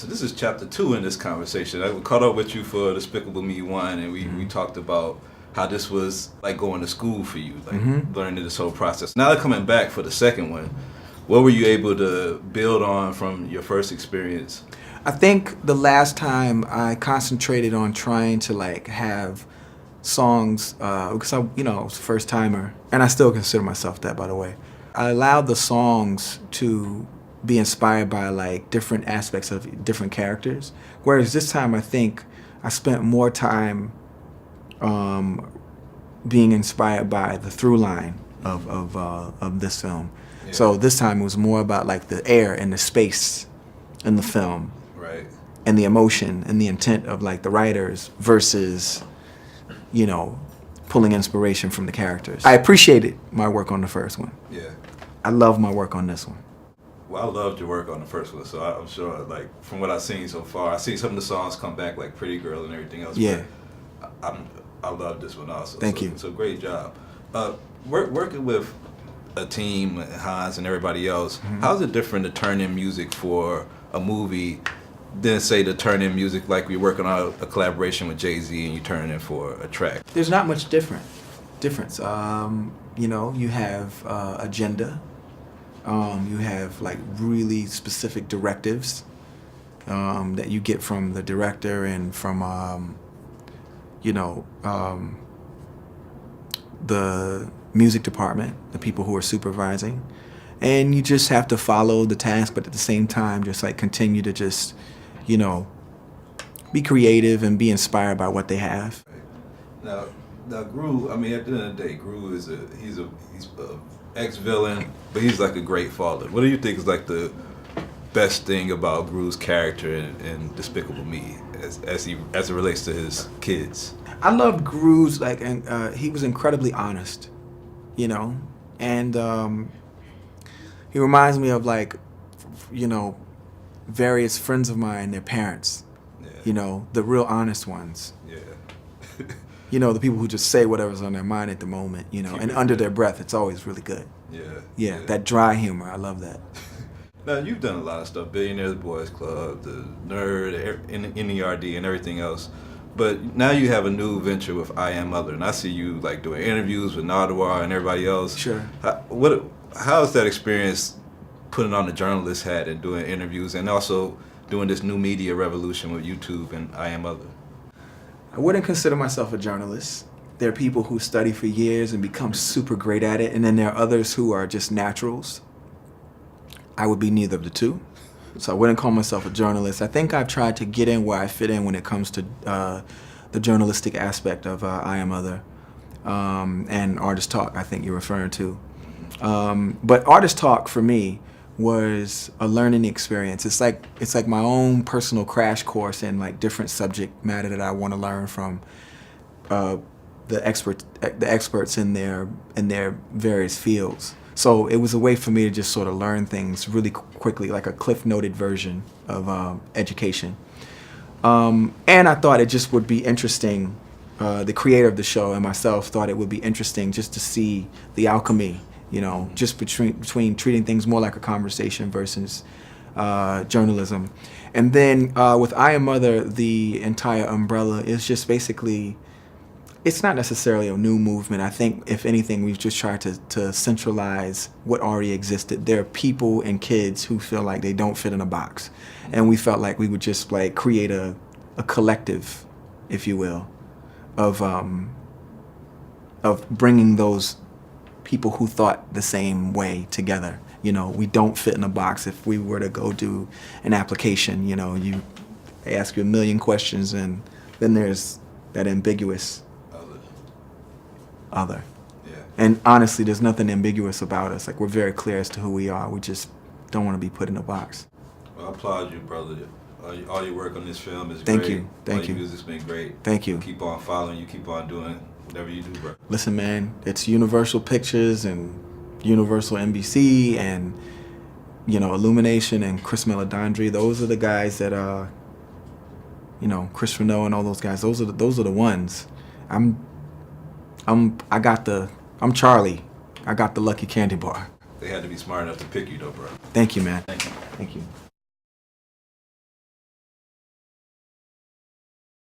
So this is chapter 2 in this conversation. I caught up with you for Despicable Me 1, and we talked about how this was like going to school for you, like learning this whole process. Now they're coming back for the second one. What were you able to build on from your first experience? I think the last time I concentrated on trying to like have songs, because I was a first timer, and I still consider myself that, by the way. I allowed the songs to be inspired by like different aspects of different characters. Whereas this time I think I spent more time being inspired by the through line of this film. Yeah. So this time it was more about like the air and the space in the film. Right. And the emotion and the intent of like the writers versus, pulling inspiration from the characters. I appreciated my work on the first one. Yeah. I love my work on this one. Well, I loved your work on the first one, so I'm sure, like, from what I've seen so far, I've seen some of the songs come back, like Pretty Girl and everything else. Yeah. I love this one also. Thank you. So great job. Working with a team, Hans and everybody else, how's it different to turn in music for a movie than, say, to turn in music like we're working on a collaboration with Jay-Z and you turn it in for a track? There's not much difference. You have agenda. You have like really specific directives that you get from the director and from the music department, the people who are supervising, and you just have to follow the task, but at the same time just like continue to just be creative and be inspired by what they have. Now Gru, I mean, at the end of the day, Gru is he's a ex-villain, but he's like a great father. What do you think is like the best thing about Gru's character in Despicable Me as it relates to his kids? I loved Gru's and he was incredibly honest, and he reminds me of various friends of mine, their parents, the real honest ones. Yeah. The people who just say whatever's on their mind at the moment, and under their breath, it's always really good. Yeah, that dry humor, I love that. Now, you've done a lot of stuff, Billionaires Boys Club, the N.E.R.D, N.E.R.D, and everything else. But now you have a new venture with I Am Other, and I see you like doing interviews with N.E.R.D and everybody else. Sure. How is that experience putting on the journalist hat and doing interviews and also doing this new media revolution with YouTube and I Am Other? I wouldn't consider myself a journalist. There are people who study for years and become super great at it, and then there are others who are just naturals. I would be neither of the two. So I wouldn't call myself a journalist. I think I've tried to get in where I fit in when it comes to the journalistic aspect of I Am Other and Artist Talk, I think you're referring to. But Artist Talk for me was a learning experience. It's like my own personal crash course in like different subject matter that I want to learn from the experts in their various fields. So it was a way for me to just sort of learn things really quickly, like a cliff-noted version of education. And I thought it just would be interesting. The creator of the show and myself thought it would be interesting just to see the alchemy, just between treating things more like a conversation versus journalism. And then with I Am Other, the entire umbrella is just basically, it's not necessarily a new movement. I think, if anything, we've just tried to centralize what already existed. There are people and kids who feel like they don't fit in a box. And we felt like we would just like create a collective, if you will, of bringing those people who thought the same way together. We don't fit in a box. If we were to go do an application, they ask you a million questions, and then there's that ambiguous other. Yeah. And honestly, there's nothing ambiguous about us. Like, we're very clear as to who we are. We just don't want to be put in a box. Well, I applaud you, brother. All your work on this film is Thank great. you. Thank you. Your music's been great. Thank you. Keep on following you. Keep on doing whatever you do, bro. Listen, man, it's Universal Pictures and Universal NBC and, Illumination and Chris Meledandri. Those are the guys that, Chris Renault and all those guys. Those are the ones. I'm Charlie. I got the lucky candy bar. They had to be smart enough to pick you, though, bro. Thank you, man. Thank you. Thank you.